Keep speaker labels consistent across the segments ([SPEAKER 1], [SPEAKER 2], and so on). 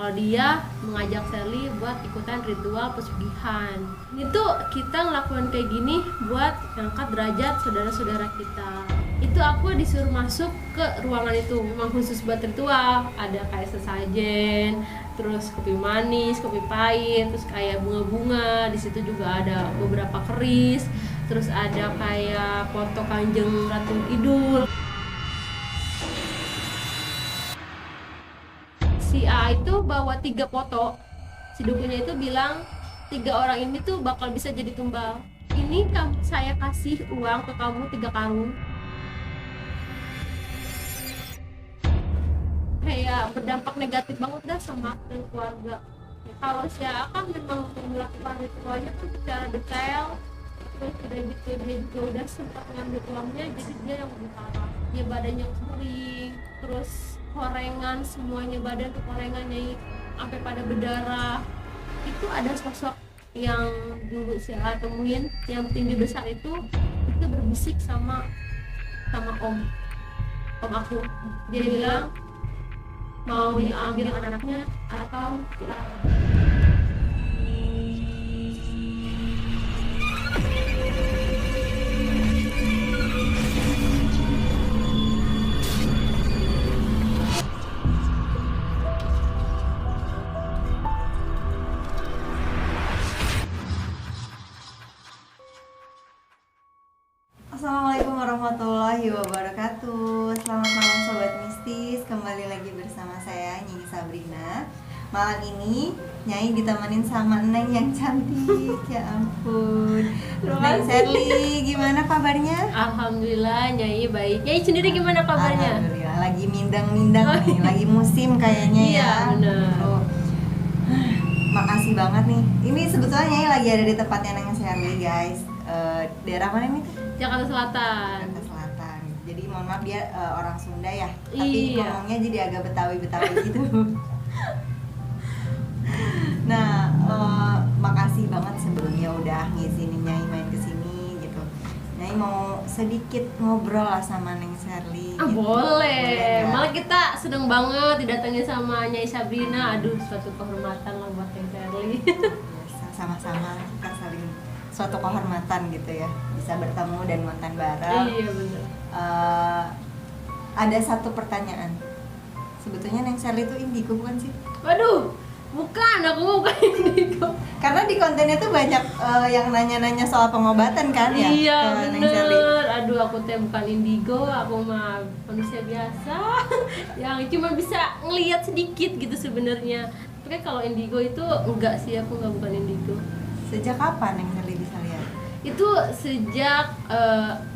[SPEAKER 1] kalau dia mengajak Sally buat ikutan ritual pesugihan. Ini tuh kita ngelakuin kayak gini buat ngangkat derajat saudara-saudara kita. Itu aku disuruh masuk ke ruangan itu, memang khusus buat ritual. Ada kayak sesajen, terus kopi manis, kopi pahit, terus kayak bunga-bunga. Di situ juga ada beberapa keris, terus ada kayak foto Kanjeng Ratu Kidul. Si A itu bawa 3 foto. Si dukunya itu bilang 3 orang ini tuh bakal bisa jadi tumbal. Ini saya kasih uang ke kamu 3 karung. Kayak berdampak negatif banget dah sama aku dan keluarga. Kalau si A kan memang melakukan ritualnya tuh secara detail. Terus udah gitu dia juga udah sempat ngambil uangnya, jadi dia yang lebih parah. Dia badannya kering, terus korengan, semuanya badan tuh korengannya sampai pada berdarah. Itu ada sosok yang dulu saya temuin yang tinggi besar itu berbisik sama om aku. Dia bilang mau diambil anaknya atau dilarang.
[SPEAKER 2] Assalamualaikum warahmatullahi wabarakatuh. Selamat malam Sobat Mistis. Kembali lagi bersama saya Nyi Sabrina. Malam ini Nyai ditemenin sama Neng yang cantik. Ya ampun. Neng Sally, gimana kabarnya?
[SPEAKER 1] Alhamdulillah Nyai baik. Nyai sendiri gimana kabarnya?
[SPEAKER 2] Alhamdulillah, lagi mindang-mindang nih. Lagi musim kayaknya ya.
[SPEAKER 1] Iya benar.
[SPEAKER 2] Oh. Makasih banget nih. Ini sebetulnya Nyai lagi ada di tempatnya Neng Sally guys. Daerah mana nih?
[SPEAKER 1] Jakarta Selatan.
[SPEAKER 2] Jakarta Selatan. Jadi mohon maaf dia orang Sunda ya, tapi
[SPEAKER 1] Iya.
[SPEAKER 2] ngomongnya jadi agak Betawi-Betawi gitu. Nah, makasih banget sebelumnya udah ngizinin Nyai main kesini gitu. Nyai mau sedikit ngobrol lah sama Neng Sally. Gitu.
[SPEAKER 1] Boleh.
[SPEAKER 2] Nggak?
[SPEAKER 1] Malah kita seneng banget didatangi sama Nyai Sabrina. Aduh, suatu kehormatan lah buat Nyai Sally.
[SPEAKER 2] Sama-sama kita saling suatu kehormatan gitu ya, bisa bertemu dan nonton bareng.
[SPEAKER 1] Iya benar.
[SPEAKER 2] Ada satu pertanyaan. Sebetulnya Neng Sally itu indigo bukan sih?
[SPEAKER 1] Waduh, bukan, aku bukan indigo.
[SPEAKER 2] Karena di kontennya tuh banyak yang nanya-nanya soal pengobatan kan ya?
[SPEAKER 1] Iya
[SPEAKER 2] ke Neng Sally.
[SPEAKER 1] bener. Aduh, aku teh bukan indigo, aku mah manusia biasa yang cuma bisa ngelihat sedikit gitu sebenarnya. Tapi kalau indigo itu enggak sih, aku enggak, bukan indigo.
[SPEAKER 2] Sejak kapan Neng Sally bisa lihat?
[SPEAKER 1] Itu sejak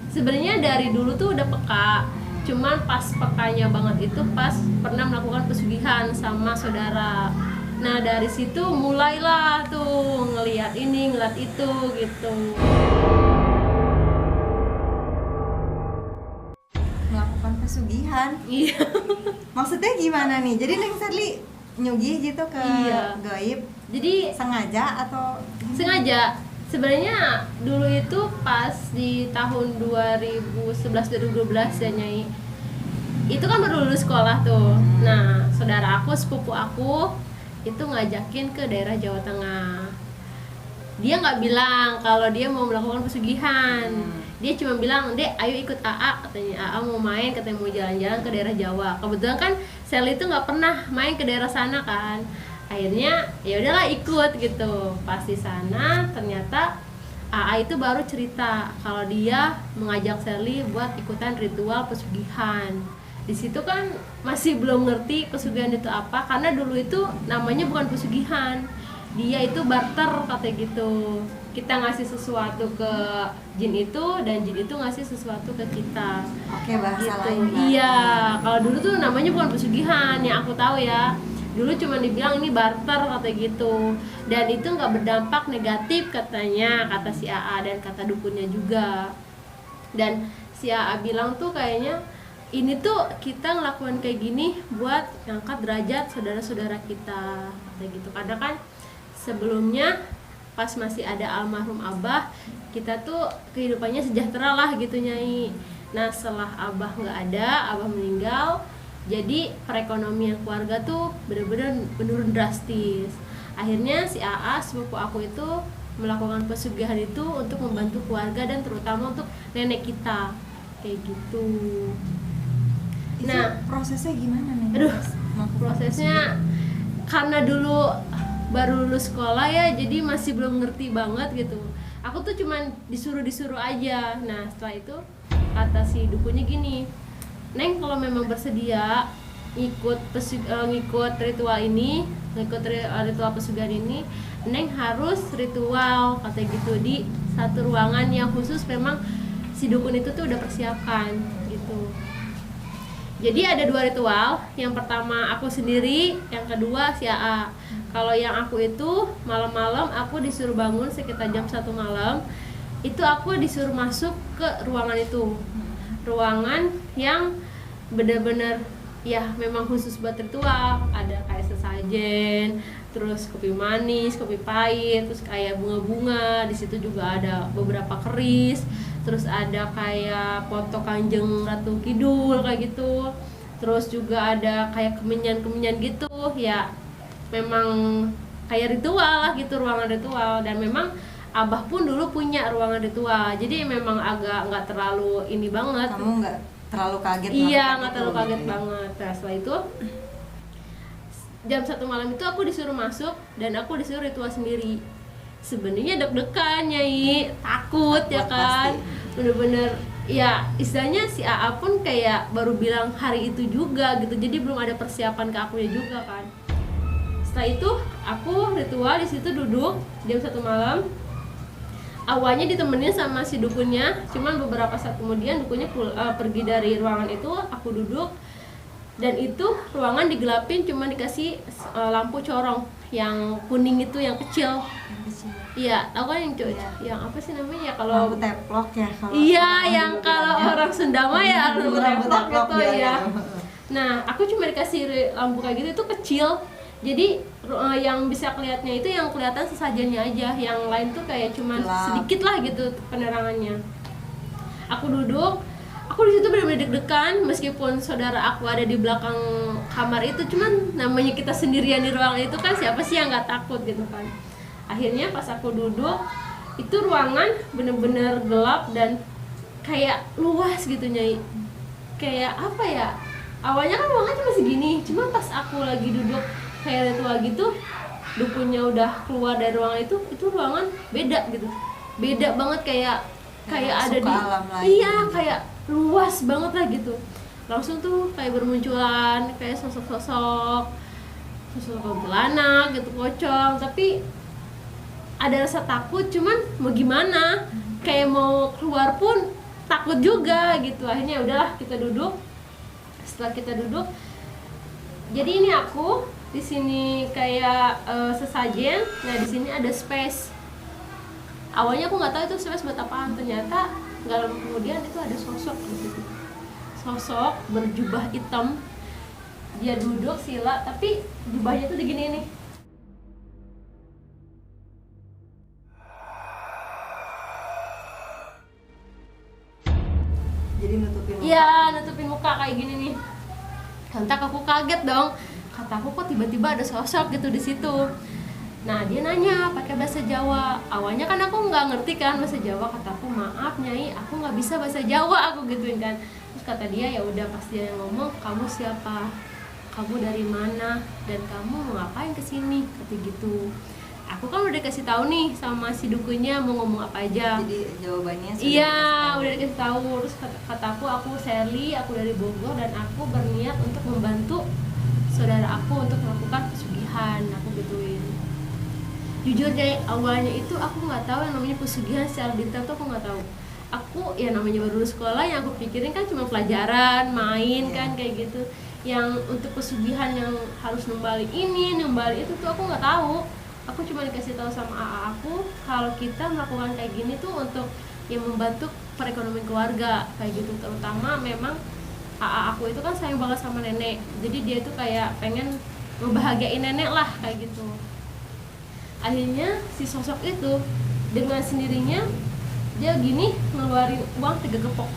[SPEAKER 1] sebenarnya dari dulu tuh udah peka. Cuman pas pekanya banget itu pas pernah melakukan pesugihan sama saudara. Nah dari situ mulailah tuh ngelihat ini, ngeliat itu gitu.
[SPEAKER 2] Melakukan pesugihan.
[SPEAKER 1] Iya.
[SPEAKER 2] Maksudnya gimana nih? Jadi Neng Sally nyugih gitu ke
[SPEAKER 1] Iya.
[SPEAKER 2] gaib
[SPEAKER 1] Jadi
[SPEAKER 2] sengaja atau
[SPEAKER 1] sengaja. Sebenarnya dulu itu pas di tahun 2011-2012 ya Nyai. Itu kan baru lulus sekolah tuh. Nah, saudara aku, sepupu aku itu ngajakin ke daerah Jawa Tengah. Dia nggak bilang kalau dia mau melakukan pesugihan. Dia cuma bilang, "Dek, ayo ikut AA," katanya. AA mau main, katanya mau jalan-jalan ke daerah Jawa. Kebetulan kan Sally itu nggak pernah main ke daerah sana kan. Akhirnya ya udahlah ikut gitu. Pas di sana ternyata AA itu baru cerita kalau dia mengajak Sally buat ikutan ritual pesugihan. Di situ kan masih belum ngerti pesugihan itu apa, karena dulu itu namanya bukan pesugihan. Dia itu barter katanya gitu. Kita ngasih sesuatu ke jin itu dan jin itu ngasih sesuatu ke kita.
[SPEAKER 2] Oke, bahasa
[SPEAKER 1] Gitu.
[SPEAKER 2] lain.
[SPEAKER 1] Iya, kalau dulu tuh namanya bukan pesugihan, yang aku tahu ya. Dulu cuma dibilang ini barter katanya gitu. Dan itu nggak berdampak negatif katanya, kata si AA dan kata dukunnya juga. Dan si AA bilang tuh kayaknya ini tuh kita ngelakuin kayak gini buat ngangkat derajat saudara-saudara kita kayak gitu. Karena kan sebelumnya pas masih ada almarhum Abah, kita tuh kehidupannya sejahtera lah gitu Nyai. Nah setelah Abah nggak ada, Abah meninggal, Jadi perekonomian keluarga tuh bener-bener menurun drastis. Akhirnya si AA sepupu aku itu melakukan pesugihan itu untuk membantu keluarga dan terutama untuk nenek kita kayak gitu.
[SPEAKER 2] Nah, prosesnya gimana nih?
[SPEAKER 1] Aduh, prosesnya karena dulu baru lulus sekolah ya, jadi masih belum ngerti banget gitu. Aku tuh cuman disuruh aja. Nah setelah itu kata si dukunya gini, Neng kalau memang bersedia ngikut ritual ini, ritual pesugihan ini, Neng harus ritual katanya gitu di satu ruangan yang khusus memang si dukun itu tuh udah persiapkan gitu. Jadi ada 2 ritual, yang pertama aku sendiri, yang kedua si AA. Kalau yang aku itu malam-malam aku disuruh bangun sekitar jam 1 malam, itu aku disuruh masuk ke ruangan itu, ruangan yang benar-benar ya memang khusus buat ritual. Ada kayak sesajen, terus kopi manis, kopi pahit, terus kayak bunga-bunga. Di situ juga ada beberapa keris, terus ada kayak foto Kanjeng Ratu Kidul kayak gitu. Terus juga ada kayak kemenyan gitu ya, memang kayak ritual lah gitu, ruangan ritual. Dan memang Abah pun dulu punya ruangan ritual, jadi memang agak nggak terlalu ini banget.
[SPEAKER 2] Kamu nggak terlalu kaget?
[SPEAKER 1] Iya, nggak terlalu kaget banget. Nah setelah itu jam 1 malam itu aku disuruh masuk dan aku disuruh ritual sendiri. Sebenarnya deg-degan Nyai, takut ya kan, bener-bener ya istilahnya si AA pun kayak baru bilang hari itu juga gitu, jadi belum ada persiapan ke akunya juga kan. Setelah itu aku ritual di situ duduk jam 1 malam. Awalnya ditemenin sama si dukunnya, cuman beberapa saat kemudian dukunnya pergi dari ruangan itu, aku duduk dan itu ruangan digelapin, cuma dikasih lampu corong yang kuning itu yang kecil. Iya, tahu kan yang yang apa sih namanya ya kalau
[SPEAKER 2] lampu teplok ya?
[SPEAKER 1] Iya, yang kalau orang Sunda mah ya lampu teplok gitu ya. Nah, aku cuma dikasih lampu kayak gitu, itu kecil. Jadi yang bisa kelihatannya itu yang kelihatan sesajennya aja, yang lain tuh kayak cuma sedikit lah gitu penerangannya. Aku duduk, aku di situ benar-benar deg-degan meskipun saudara aku ada di belakang kamar itu, cuman namanya kita sendirian di ruangan itu kan, siapa sih yang nggak takut gitu kan. Akhirnya pas aku duduk, itu ruangan bener-bener gelap dan kayak luas gitu Nyai. Kayak apa ya? Awalnya kan ruangan cuma segini, cuma pas aku lagi duduk kayak ritual gitu, dukunnya udah keluar dari ruangan itu ruangan beda gitu. Beda banget kayak ada di iya, kayak luas banget lah gitu. Langsung tuh kayak bermunculan kayak sosok kuntilanak gitu, pocong, tapi ada rasa takut, cuman mau gimana, kayak mau keluar pun takut juga gitu. Akhirnya udahlah kita duduk. Setelah kita duduk, jadi ini aku di sini kayak sesajen. Nah di sini ada space. Awalnya aku nggak tahu itu space buat apaan, ternyata nggak lama kemudian itu ada sosok gitu. Sosok berjubah hitam, dia duduk sila, tapi jubahnya tuh begini nih.
[SPEAKER 2] Jadi nutupin muka?
[SPEAKER 1] Iya, nutupin muka kayak gini nih. Kontak aku kaget dong. Kata aku kok tiba-tiba ada sosok gitu di situ. Nah dia nanya pakai bahasa Jawa. Awalnya kan aku nggak ngerti kan bahasa Jawa. Kata aku maaf Nyai, aku nggak bisa bahasa Jawa, aku gituin kan. Terus kata dia ya udah, pas dia ngomong, kamu siapa? Kamu dari mana? Dan kamu mau ngapain kesini? Kata gitu. Aku kan udah dikasih tahu nih sama si dukunya mau ngomong apa aja.
[SPEAKER 2] Jadi jawabannya sudah
[SPEAKER 1] iya, udah dikasih tahu. Terus kata aku Sherly, aku dari Bogor dan aku berniat untuk membantu saudara aku untuk melakukan pesugihan. Aku gituin. Jujur dari awalnya itu aku nggak tahu yang namanya pesugihan secara detail tuh, aku nggak tahu. Aku ya namanya baru lulus sekolah, yang aku pikirin kan cuma pelajaran, main kan kayak gitu. Yang untuk pesugihan yang harus nembali ini, nembali itu tuh aku nggak tahu. Aku cuma dikasih tahu sama AA aku kalau kita melakukan kayak gini tuh untuk yang membantu perekonomian keluarga kayak gitu. Terutama memang AA aku itu kan sayang banget sama nenek, jadi dia tuh kayak pengen ngebahagiain nenek lah kayak gitu. Akhirnya si sosok itu dengan sendirinya dia gini ngeluarin uang 3 gepok.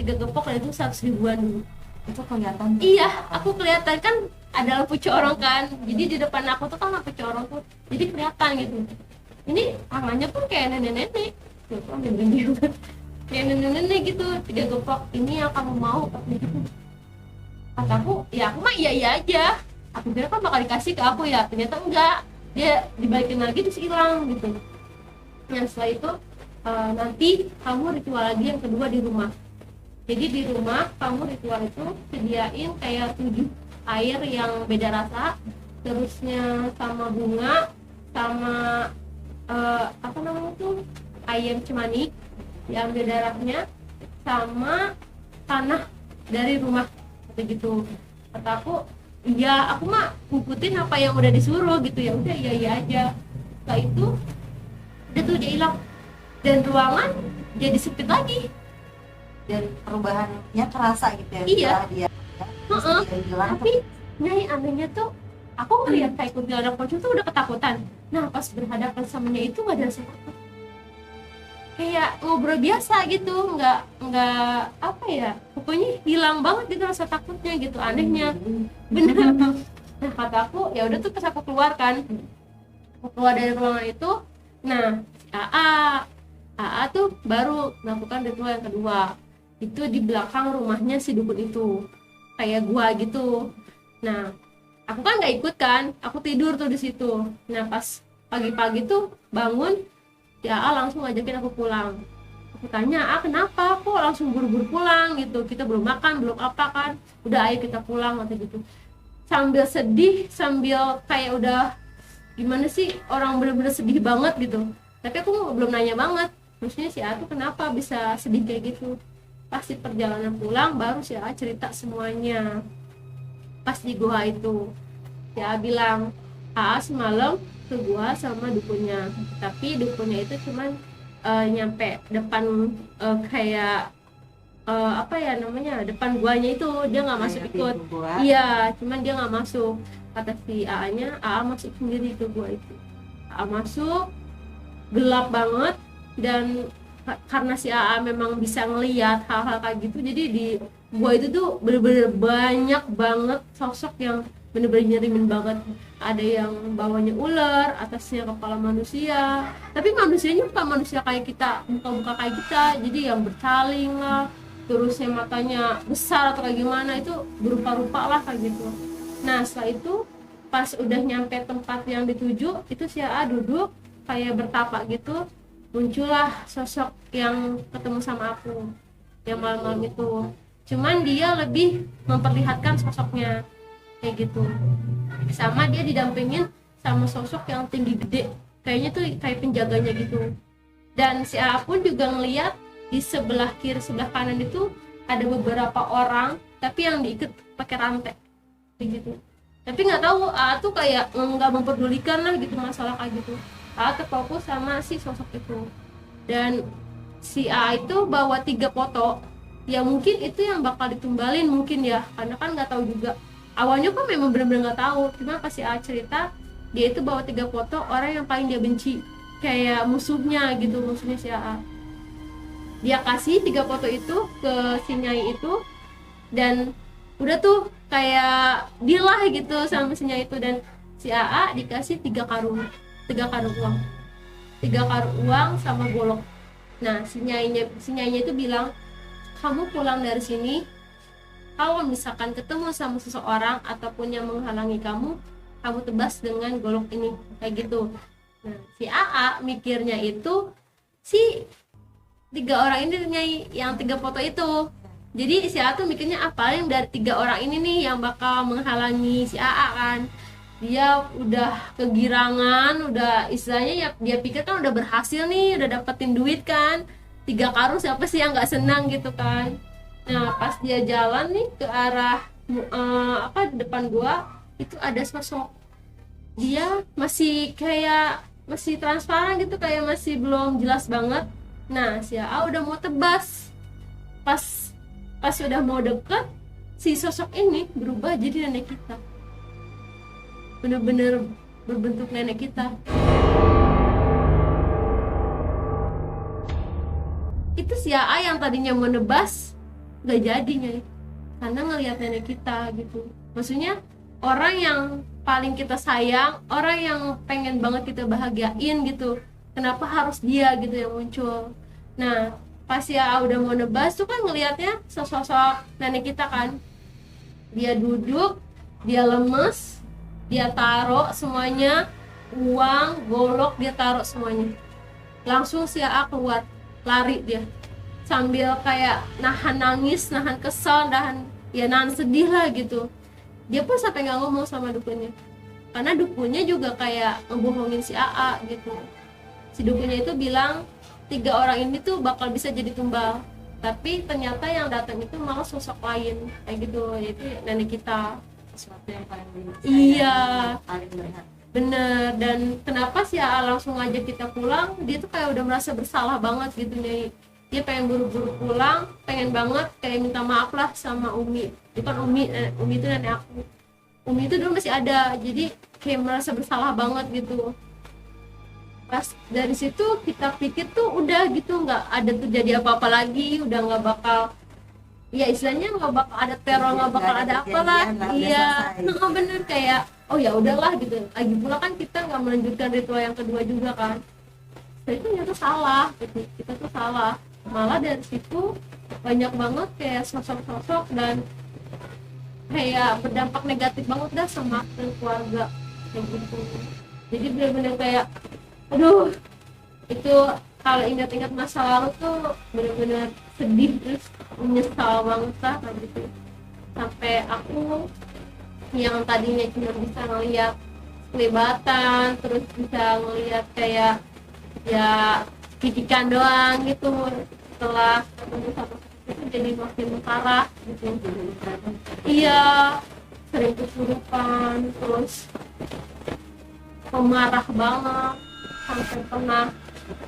[SPEAKER 1] 3 gepok dan itu 100 ribuan dulu.
[SPEAKER 2] Itu kelihatan.
[SPEAKER 1] Iya, aku kelihatan kan ada lampu corong kan, jadi di depan aku tuh kan lampu corong tuh, jadi kelihatan gitu. Ini tangannya pun kayak nenek-nenek, tuh kan banget, kayak nenek-nenek gitu. 3 gepok, ini yang kamu mau? Gitu. Kataku, ya aku mah iya aja. Aku kira kan bakal dikasih ke aku ya, ternyata enggak. Dia dibalikin lagi terus hilang gitu. Nah setelah itu nanti kamu ritual lagi yang kedua di rumah. Jadi di rumah kamu ritual itu sediain kayak 7 air yang beda rasa, terusnya sama bunga, sama apa namanya tuh, ayam cemani diambil darahnya, sama tanah dari rumah gitu. Kata aku, iya aku mah ngikutin apa yang udah disuruh gitu, ya udah iya aja. Setelah itu udah tuh dia hilang dan ruangan jadi sempit lagi.
[SPEAKER 2] Dan perubahannya terasa gitu ya.
[SPEAKER 1] Iya.
[SPEAKER 2] Dia hilang.
[SPEAKER 1] Tapi Nyai anehnya tuh aku ngeliat kayak kuntilanak pocong tuh udah ketakutan. Nah pas berhadapan sama Nyai itu nggak ada rasa takut, kayak ngobrol biasa gitu, nggak apa ya, pokoknya hilang banget gitu rasa takutnya gitu, anehnya bener. Nah kata aku ya udah tuh, pas aku keluar kan, aku keluar dari ruangan itu. Nah si AA tuh baru melakukan ritual yang kedua, itu di belakang rumahnya si dukun itu, kayak gua gitu. Nah aku kan nggak ikut kan, aku tidur tuh di situ. Nah pas pagi-pagi tuh bangun, si AA langsung ngajakin aku pulang. Aku tanya, kenapa kok langsung buru-buru pulang gitu, kita belum makan belum apa kan, udah ayo kita pulang atau gitu. Sambil sedih, sambil kayak udah gimana sih, orang bener-bener sedih banget gitu. Tapi aku belum nanya banget, maksudnya si AA tuh kenapa bisa sedih kayak gitu. Pas di perjalanan pulang baru si AA cerita semuanya. Pas di gua itu si AA bilang, AA semalam ke gua sama dukunnya, tapi dukunnya itu cuman nyampe depan kayak apa ya namanya, depan guanya itu, dia nggak masuk ikut. Iya, cuman dia nggak masuk. Kata si AA-nya, AA masuk sendiri ke gua itu. AA masuk, gelap banget, dan karena si AA memang bisa ngelihat hal-hal kayak gitu, jadi di gua itu tuh bener-bener banyak banget sosok yang bener-bener nyerimin banget. Ada yang bawahnya ular, atasnya kepala manusia, tapi manusianya bukan manusia kayak kita, muka-muka kayak kita, jadi yang bercaling lah, terusnya matanya besar atau kayak gimana, itu berupa-rupa lah kayak gitu. Nah setelah itu pas udah nyampe tempat yang dituju, itu si AA duduk kayak bertapak gitu, muncullah sosok yang ketemu sama aku yang malam-malam itu. Cuman dia lebih memperlihatkan sosoknya kayak gitu, sama dia didampingin sama sosok yang tinggi gede, kayaknya tuh kayak penjaganya gitu. Dan si AA pun juga ngeliat di sebelah kiri sebelah kanan itu ada beberapa orang, tapi yang diikat pakai rantai kayak gitu. Tapi nggak tahu, AA tuh kayak nggak memperdulikan lah gitu masalah kayak gitu. AA terfokus sama si sosok itu. Dan si AA itu bawa 3 foto, ya mungkin itu yang bakal ditumbalin mungkin ya, karena kan nggak tahu juga. Awalnya kan memang benar-benar nggak tahu, cuma pas si A cerita, dia itu bawa 3 foto orang yang paling dia benci, kayak musuhnya gitu, musuhnya si AA. Dia kasih 3 foto itu ke si Nyai itu, dan udah tuh kayak dilah gitu sama si Nyai itu. Dan si AA dikasih 3 karung uang, 3 karung uang sama golok. Nah si nyainya itu bilang, kamu pulang dari sini, kalau misalkan ketemu sama seseorang ataupun yang menghalangi kamu tebas dengan golok ini, kayak gitu. Nah si AA mikirnya itu si 3 orang ini Nyai, yang 3 foto itu. Jadi si AA tuh mikirnya apa yang dari 3 orang ini nih yang bakal menghalangi si AA kan. Dia udah kegirangan, udah istilahnya ya, dia pikir kan udah berhasil nih, udah dapetin duit kan, 3 karung, siapa sih yang nggak senang gitu kan. Nah pas dia jalan nih ke arah depan gua, itu ada sosok, dia masih transparan gitu, kayak masih belum jelas banget. Nah si AA udah mau tebas, pas udah mau deket, si sosok ini berubah jadi nenek kita, bener-bener berbentuk nenek kita. Itu si AA yang tadinya mau nebas nggak jadinya, karena ngelihat nenek kita gitu. Maksudnya orang yang paling kita sayang, orang yang pengen banget kita bahagiain gitu, kenapa harus dia gitu yang muncul. Nah pas ya udah mau nebas tuh kan ngelihatnya sosok nenek kita kan, dia duduk, dia lemes, dia taruh semuanya, uang, golok dia taruh semuanya. Langsung si A keluar, lari dia sambil kayak nahan nangis, nahan kesel, nahan sedih lah gitu. Dia pun sampai nggak ngomong sama dukunnya, karena dukunnya juga kayak ngebohongin si AA gitu. Si dukunnya itu bilang 3 orang ini tuh bakal bisa jadi tumbal, tapi ternyata yang datang itu malah sosok lain kayak gitu, yaitu nenek kita.
[SPEAKER 2] Sesuatu yang paling
[SPEAKER 1] Iya,
[SPEAKER 2] paling berharga.
[SPEAKER 1] bener. Dan kenapa sih AA langsung ngajak kita pulang, dia tuh kayak udah merasa bersalah banget gitu Nyai. Dia pengen buru-buru pulang, pengen banget kayak minta maaf lah sama Umi. Bukan Umi, Umi itu nenek aku. Umi itu dulu masih ada, jadi kayak merasa bersalah banget gitu. Pas dari situ kita pikir tuh udah gitu, nggak ada terjadi apa-apa lagi, udah nggak bakal, ya istilahnya nggak bakal ada teror, nggak bakal ada apalah. Iya, nggak bener, kayak oh ya udahlah gitu. Lagi pula kan kita nggak melanjutkan ritual yang kedua juga kan. Jadi itu ternyata salah gitu. Kita tuh salah, malah dari situ banyak banget kayak sosok-sosok dan kayak berdampak negatif banget dah sama keluarga kayak gitu. Jadi benar-benar kayak aduh, itu kalau ingat-ingat masa lalu tuh benar-benar sedih, terus menyesal banget lah kayak gitu. Sampai aku yang tadinya cuma bisa ngeliat kelibatan, terus bisa ngeliat kayak ya kikikan doang gitu, setelah ketemu sama itu jadi makin parah gitu. Iya, sering kesurupan, terus pemarah banget, sampai pernah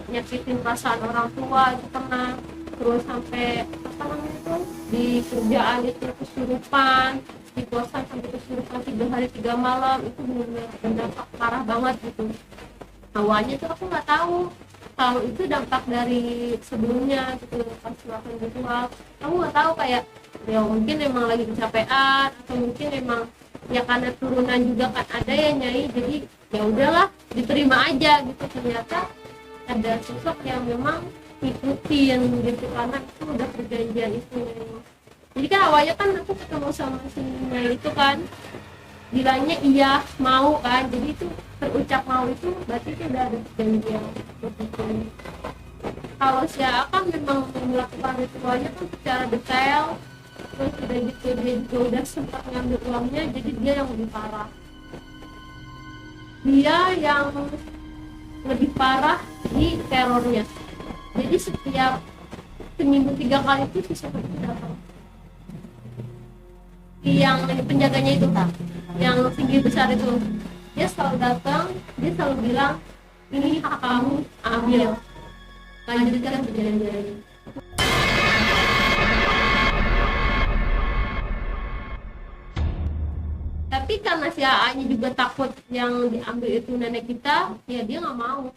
[SPEAKER 1] nyakitin perasaan orang tua itu pernah. Terus sampai apa namanya itu di kerjaan itu kesurupan, di kosan sampai kesurupan 3 hari 3 malam. Itu benar-benar berdampak parah banget gitu. Awalnya tuh aku nggak tahu kalau itu dampak dari sebelumnya gitu, pas melakukan ritual. Aku nggak tahu, kayak ya mungkin emang lagi kecapean, atau mungkin emang ya karena turunan juga kan ada ya Nyai, jadi ya udahlah diterima aja gitu. Ternyata ada sosok yang memang ikutin gitu, karena itu udah perjanjian itu. Jadi kan awalnya kan aku ketemu sama si Nyai itu kan bilangnya iya mau kan, jadi itu terucap mau itu berarti itu udah ada perjanjian begitu. Kalau si A kan memang melakukan ritualnya tuh secara detail, terus udah gitu dia juga udah sempat ngambil uangnya, jadi dia yang lebih parah. Dia yang lebih parah di terornya. Jadi setiap seminggu 3 kali itu sosok itu datang. Yang penjaganya itu kan, yang tinggi besar itu, dia selalu datang, dia selalu bilang ini hak kamu, ambil, lanjutkan perjanjian. Tapi karena si AA-nya juga takut yang diambil itu nenek kita, ya dia nggak mau,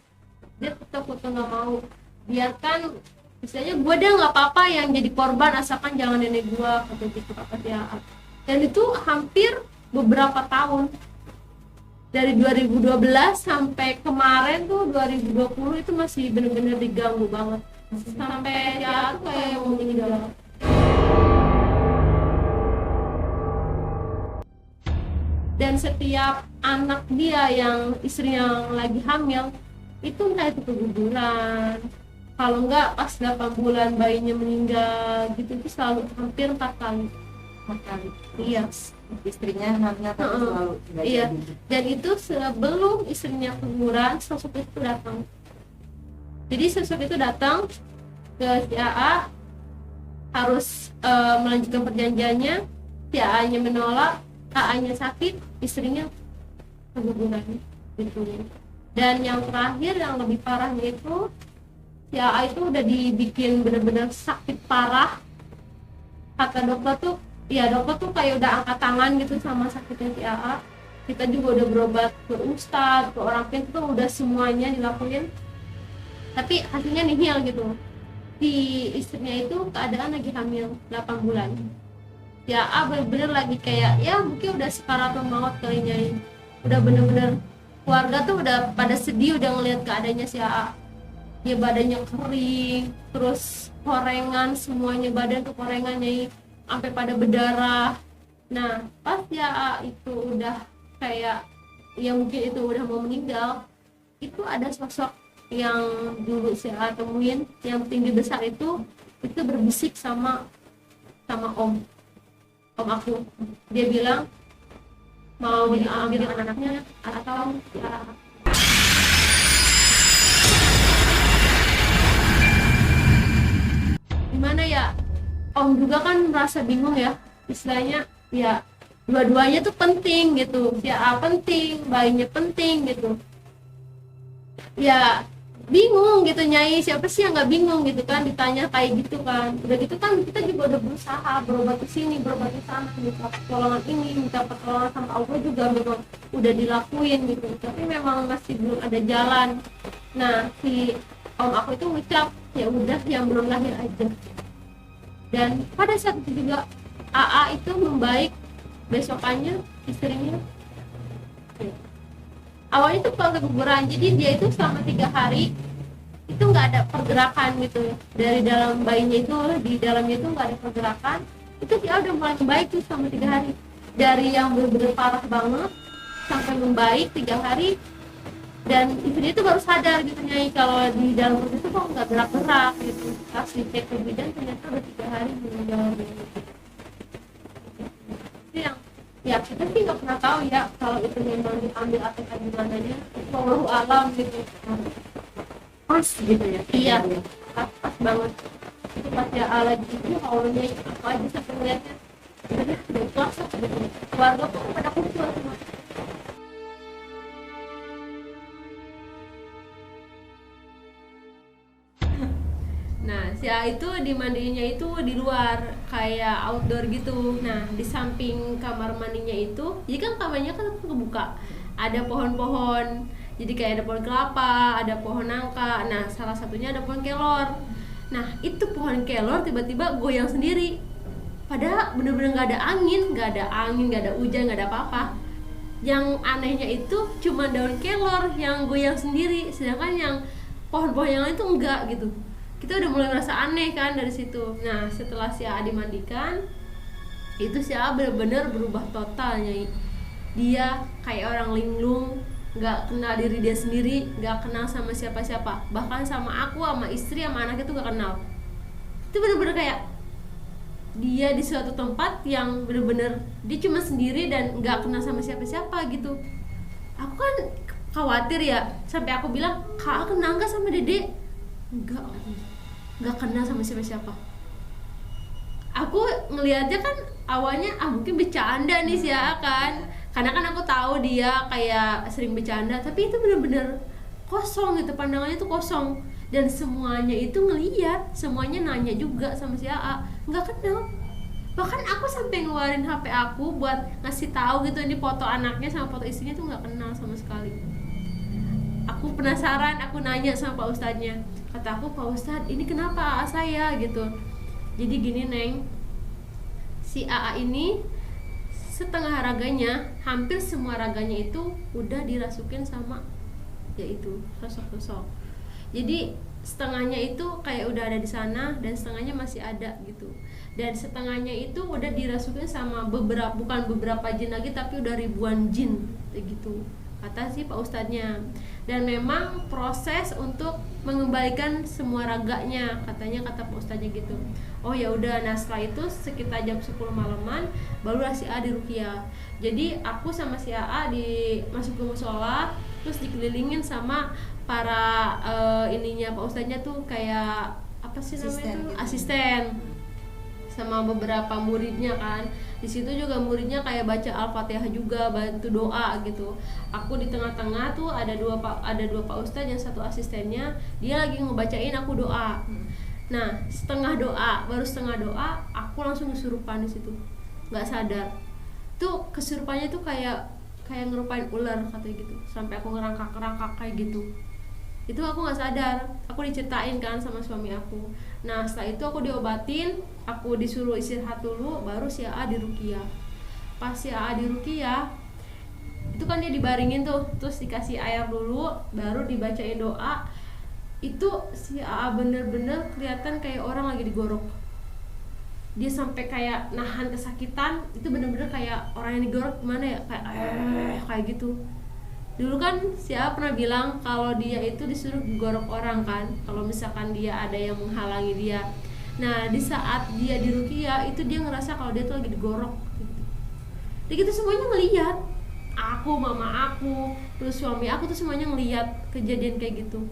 [SPEAKER 1] dia tetap nggak mau. Biarkan misalnya gue deh nggak apa-apa yang jadi korban, asalkan jangan nenek gue, kata gitu kata si AA. Dan itu hampir beberapa tahun, dari 2012 sampai kemarin tuh 2020 itu masih benar-benar diganggu banget, sampai ya tuh kayak mau meninggal. Dan setiap anak dia yang istrinya lagi hamil itu entah itu keguguran, kalau enggak pas 8 bulan bayinya meninggal gitu, itu selalu hampir 4 kali. Iya,
[SPEAKER 2] Istrinya hamil tapi selalu tidak
[SPEAKER 1] iya.
[SPEAKER 2] jadi.
[SPEAKER 1] Dan itu sebelum istrinya keguguran, sosok itu datang. Jadi sosok itu datang ke si AA, harus melanjutkan perjanjiannya. Si AA-nya menolak, AA-nya sakit, istrinya keguguran gitu. Dan yang terakhir yang lebih parahnya itu, si AA itu udah dibikin benar-benar sakit parah. Kata dokter tuh, ya dokter tuh kayak udah angkat tangan gitu sama sakitnya si AA. Kita juga udah berobat ke ustadz, ke orang pintu tuh udah semuanya dilakuin, tapi hasilnya nihil gitu. si istrinya itu keadaan lagi hamil 8 bulan. Ya bener-bener lagi kayak ya mungkin udah sekaratul maut kali Nyai. Udah bener-bener keluarga tuh udah pada sedih udah ngelihat keadaannya si AA. Dia badannya kering, terus korengan, semuanya badan tuh korengan Nyai, sampai pada berdarah. Nah pas ya AA itu udah kayak ya mungkin itu udah mau meninggal, itu ada sosok yang dulu saya temuin yang tinggi besar itu berbisik sama om aku. Dia bilang mau diambil anaknya atau ya. Gimana ya, om juga kan merasa bingung ya, istilahnya ya dua-duanya tuh penting gitu, ya penting, bayinya penting gitu ya, bingung gitu Nyai. Siapa sih yang nggak bingung gitu kan ditanya kayak gitu kan. Udah gitu kan kita juga udah berusaha berobat ke sini berobat ke sana, minta pertolongan ini, minta pertolongan sama Allah juga memang udah dilakuin gitu, tapi memang masih belum ada jalan. Nah si om aku itu ngucap ya udah yang belum lahir aja. Dan pada saat itu juga AA itu membaik. Besokannya istrinya awalnya tuh keguguran, jadi dia itu selama 3 hari itu nggak ada pergerakan gitu dari dalam bayinya itu, di dalamnya itu nggak ada pergerakan. Itu dia udah mulai membaik tuh selama 3 hari, dari yang benar-benar parah banget sampai membaik 3 hari. Dan istrinya itu baru sadar gitu Nyai kalau di dalam perut itu kok nggak gerak-gerak gitu. Pas dicek ke bidan ternyata udah 3 hari meninggal gitu. Itu yang ya kita sih nggak pernah tahu ya kalau itu memang diambil atau kayak gimana nya, wallahu alam gitu. Pas gitu ya, iya pas banget itu pas ya lagi itu awalnya apa aja sampai ngeliatnya udah ikhlas gitu. Keluarga tuh pada kumpul semua. Nah, si A itu dimandinya itu di luar, kayak outdoor gitu. Nah, di samping kamar mandinya itu, jadi kan kamarnya kan kebuka. Ada pohon-pohon. Jadi kayak ada pohon kelapa, ada pohon nangka. Nah, salah satunya ada pohon kelor. Nah, itu pohon kelor tiba-tiba goyang sendiri. Padahal bener-bener nggak ada angin, nggak ada hujan, nggak ada apa-apa. Yang anehnya itu cuma daun kelor yang goyang sendiri, sedangkan yang pohon-pohon yang lain itu enggak gitu. Kita udah mulai merasa aneh kan dari situ. Nah setelah si A dimandikan, itu si A bener-bener berubah total Nyai. Dia kayak orang linglung, nggak kenal diri dia sendiri, nggak kenal sama siapa-siapa, bahkan sama aku, sama istri, sama anaknya tuh nggak kenal. Itu bener-bener kayak dia di suatu tempat yang bener-bener dia cuma sendiri dan nggak kenal sama siapa-siapa gitu. Aku kan khawatir ya, sampai aku bilang, Kak kenal nggak sama Dede? Nggak kenal sama siapa-siapa. Aku ngelihatnya kan awalnya mungkin bercanda nih sih ya kan, karena kan aku tahu dia kayak sering bercanda, tapi itu bener-bener kosong gitu, pandangannya tuh kosong. Dan semuanya itu ngeliat, semuanya nanya juga sama si AA, nggak kenal. Bahkan aku sampai ngeluarin HP aku buat ngasih tahu gitu, ini foto anaknya sama foto istrinya tuh nggak kenal sama sekali. Aku penasaran, aku nanya sama Pak Ustadznya. Kata aku, Pak Ustadz ini kenapa AA saya gitu. Jadi gini Neng, si AA ini setengah raganya, hampir semua raganya itu udah dirasukin sama yaitu sosok-sosok. Jadi setengahnya itu kayak udah ada di sana dan setengahnya masih ada gitu. Dan setengahnya itu udah dirasukin sama bukan beberapa jin lagi, tapi udah ribuan jin gitu, kata si Pak Ustadznya. Dan memang proses untuk mengembalikan semua raganya, kata Pak Ustadznya gitu. Oh ya udah, nah setelah itu sekitar jam 10 malaman barulah si A diruqyah. Jadi aku sama si A masuk ke musola, terus dikelilingin sama para ininya Pak Ustadznya tuh kayak apa sih namanya tuh, asisten sama beberapa muridnya kan. Di situ juga muridnya kayak baca Al-Fatihah juga, bantu doa gitu. Aku di tengah-tengah tuh ada dua Pak Ustadz, yang satu asistennya, dia lagi ngebacain aku doa. Nah baru setengah doa aku langsung kesurupan di situ, nggak sadar. Tuh kesurupannya tuh kayak ngerupain ular katanya gitu, sampai aku ngerangkak kayak gitu. Itu aku nggak sadar, aku diceritain kan sama suami aku. Nah setelah itu aku diobatin, aku disuruh istirahat dulu, baru si AA diruqyah. Pas si AA diruqyah itu kan dia dibaringin tuh, terus dikasih air dulu, baru dibacain doa. Itu si AA bener-bener kelihatan kayak orang lagi digorok. Dia sampai kayak nahan kesakitan, itu bener-bener kayak orang yang digorok gimana ya, kayak gitu. Dulu kan si AA pernah bilang kalau dia itu disuruh digorok orang kan, kalau misalkan dia ada yang menghalangi dia. Nah di saat dia diruqyah itu dia ngerasa kalau dia tuh lagi digorok gitu. Dan gitu semuanya ngelihat, aku, mama aku, terus suami aku tuh semuanya ngelihat kejadian kayak gitu.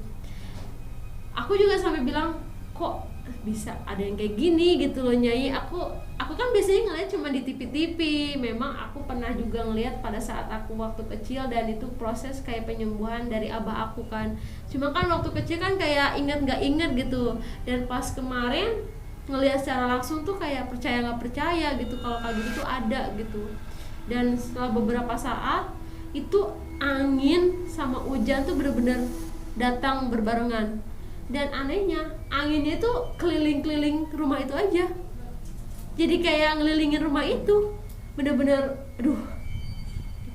[SPEAKER 1] Aku juga sampai bilang, kok bisa ada yang kayak gini gitu loh Nyai. Aku kan biasanya ngeliat cuma di TV-TV. Memang aku pernah juga ngeliat pada saat aku waktu kecil, dan itu proses kayak penyembuhan dari abah aku kan. Cuma kan waktu kecil kan kayak inget nggak inget gitu. Dan pas kemarin ngeliat secara langsung tuh kayak percaya nggak percaya gitu kalau kayak gitu tuh ada gitu. Dan setelah beberapa saat itu angin sama hujan tuh bener-bener datang berbarengan. Dan anehnya anginnya itu keliling-keliling rumah itu aja, jadi kayak ngelilingin rumah itu, bener-bener aduh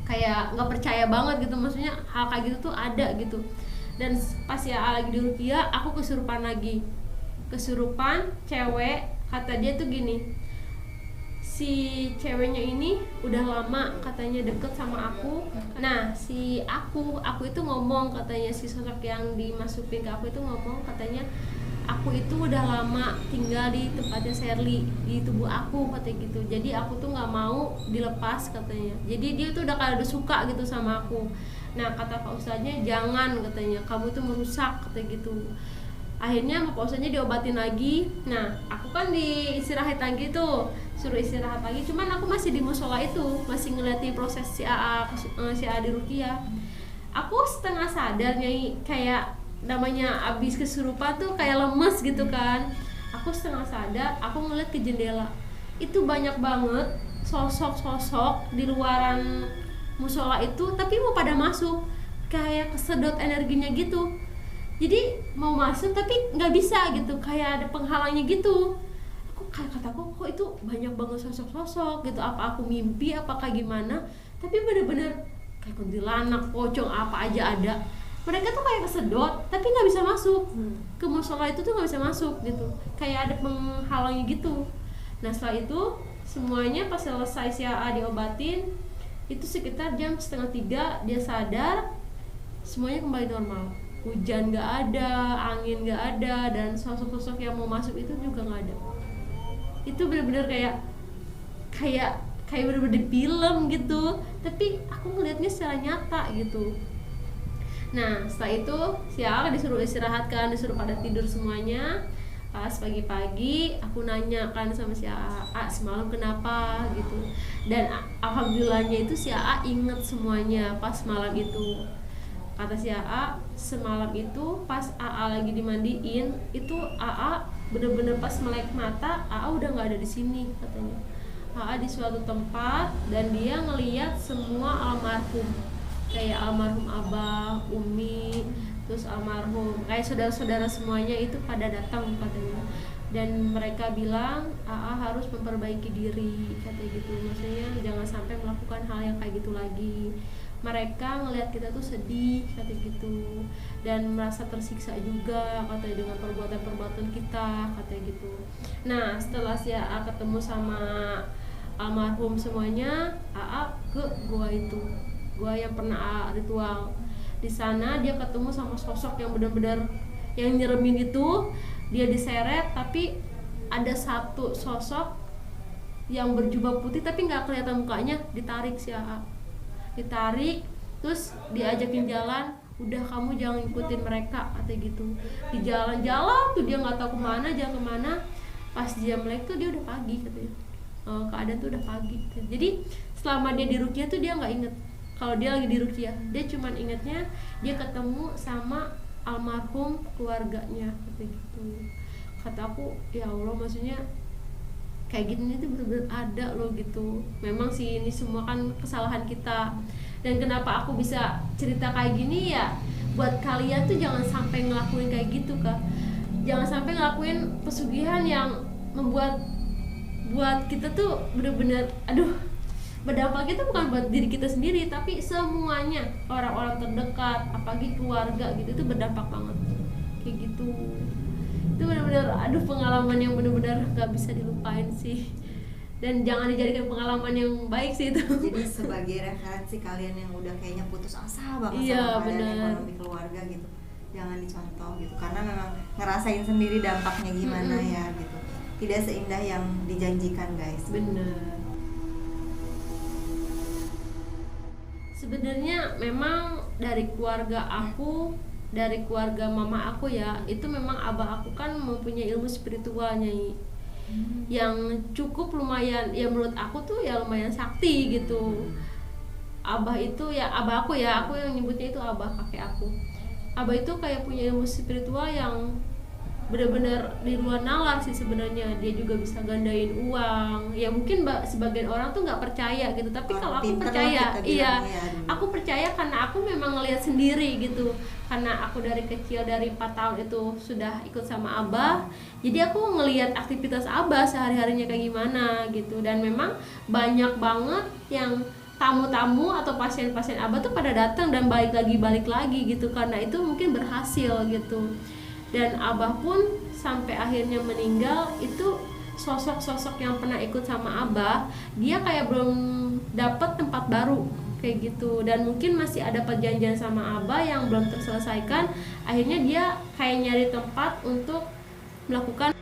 [SPEAKER 1] kayak nggak percaya banget gitu, maksudnya hal kayak gitu tuh ada gitu. Dan pas ya lagi di Rukia, aku kesurupan lagi, kesurupan cewek. Kata dia tuh gini, si ceweknya ini udah lama katanya deket sama aku. Nah si aku itu ngomong, katanya si sosok yang dimasukin ke aku itu ngomong, katanya aku itu udah lama tinggal di tempatnya Sherly, di tubuh aku, katanya gitu. Jadi aku tuh nggak mau dilepas katanya. Jadi dia tuh udah kayak udah suka gitu sama aku. Nah kata Pak Ustadznya, jangan katanya, kamu tuh merusak, katanya gitu. Akhirnya sama Pak Ustadznya diobatin lagi. Nah aku kan diistirahat lagi tuh, suruh istirahat lagi. Cuman aku masih di musola itu, masih ngeliatin proses si AA di Rukia. Aku setengah sadar Nyai, kayak namanya abis kesurupan tuh kayak lemes gitu kan. Aku setengah sadar, aku ngeliat ke jendela, itu banyak banget sosok-sosok di luaran musola itu, tapi mau pada masuk, kayak kesedot energinya gitu. Jadi mau masuk tapi nggak bisa gitu, kayak ada penghalangnya gitu. Aku kayak kataku, kok itu banyak banget sosok-sosok gitu, apa aku mimpi apakah gimana. Tapi bener-bener kayak kuntilanak, pocong, apa aja ada. Mereka tuh kayak kesedot tapi nggak bisa masuk ke musola itu, tuh nggak bisa masuk gitu, kayak ada penghalangnya gitu. Nah setelah itu semuanya pas selesai si AA diobatin, itu sekitar jam 2:30 dia sadar, semuanya kembali normal. Hujan nggak ada, angin nggak ada, dan sosok-sosok yang mau masuk itu juga nggak ada. Itu bener-bener kayak bener-bener di film gitu, tapi aku ngelihatnya secara nyata gitu. Nah setelah itu si AA disuruh istirahat kan, disuruh pada tidur semuanya. Pas pagi-pagi aku nanya kan sama si AA, semalam kenapa gitu. Dan alhamdulillahnya itu si AA inget semuanya pas malam itu. Kata si AA, semalam itu pas AA lagi dimandiin, itu AA bener-bener pas melek mata, AA udah nggak ada di sini katanya. AA di suatu tempat, dan dia ngeliat semua almarhum, kayak almarhum abah, umi, terus almarhum kayak saudara-saudara semuanya itu pada datang katanya. Dan mereka bilang AA harus memperbaiki diri katanya gitu, maksudnya jangan sampai melakukan hal yang kayak gitu lagi. Mereka ngelihat kita tuh sedih katanya gitu, dan merasa tersiksa juga katanya dengan perbuatan-perbuatan kita katanya gitu. Nah setelah si AA ketemu sama almarhum semuanya, AA ke gua itu, gua yang pernah AA ritual. Di sana dia ketemu sama sosok yang benar-benar yang nyeremin itu. Dia diseret, tapi ada satu sosok yang berjubah putih tapi nggak kelihatan mukanya, ditarik si AA, ditarik, terus diajakin jalan, udah kamu jangan ikutin mereka katanya gitu. Di jalan-jalan tuh dia nggak tahu kemana, jalan kemana. Pas dia melek tuh dia udah pagi katanya, keadaan tuh udah pagi. Jadi selama dia di Rukia tuh dia nggak inget kalau dia lagi di Rukia, dia cuman ingetnya dia ketemu sama almarhum keluarganya katanya gitu. Kata aku, ya Allah, maksudnya kayak gini tuh bener-bener ada loh gitu. Memang sih ini semua kan kesalahan kita. Dan kenapa aku bisa cerita kayak gini ya, buat kalian tuh jangan sampai ngelakuin kayak gitu Kak, jangan sampai ngelakuin pesugihan yang membuat buat kita tuh bener-bener berdampak itu bukan buat diri kita sendiri tapi semuanya, orang-orang terdekat apalagi keluarga gitu, itu berdampak banget kayak gitu. Itu benar-benar pengalaman yang benar-benar nggak bisa dilupain sih, dan jangan dijadikan pengalaman yang baik sih itu.
[SPEAKER 2] Jadi sebagai referensi kalian yang udah kayaknya putus asa banget
[SPEAKER 1] Iya,
[SPEAKER 2] sama keadaan
[SPEAKER 1] bener.
[SPEAKER 2] ekonomi keluarga gitu, jangan dicontoh gitu, karena memang ngerasain sendiri dampaknya gimana ya gitu, tidak seindah yang dijanjikan guys.
[SPEAKER 1] Bener. Sebenarnya memang dari keluarga aku, dari keluarga mama aku ya, itu memang abah aku kan mempunyai ilmu spiritualnya yang cukup lumayan, ya menurut aku tuh ya lumayan sakti gitu. Abah itu ya, abah aku ya, aku yang nyebutnya itu abah kakek aku. Abah itu kayak punya ilmu spiritual yang benar-benar di luar nalar sih sebenarnya. Dia juga bisa gandain uang. Ya mungkin sebagian orang tuh nggak percaya gitu, tapi kalau aku percaya, iya, aku percaya karena aku memang ngelihat sendiri gitu. Karena aku dari kecil, dari 4 tahun itu sudah ikut sama abah, jadi aku ngelihat aktivitas abah sehari-harinya kayak gimana gitu. Dan memang banyak banget yang tamu-tamu atau pasien-pasien abah tuh pada datang dan balik lagi gitu, karena itu mungkin berhasil gitu. Dan abah pun sampai akhirnya meninggal itu sosok-sosok yang pernah ikut sama abah, dia kayak belum dapat tempat baru kayak gitu, dan mungkin masih ada perjanjian sama abah yang belum terselesaikan. Akhirnya dia kayak nyari tempat untuk melakukan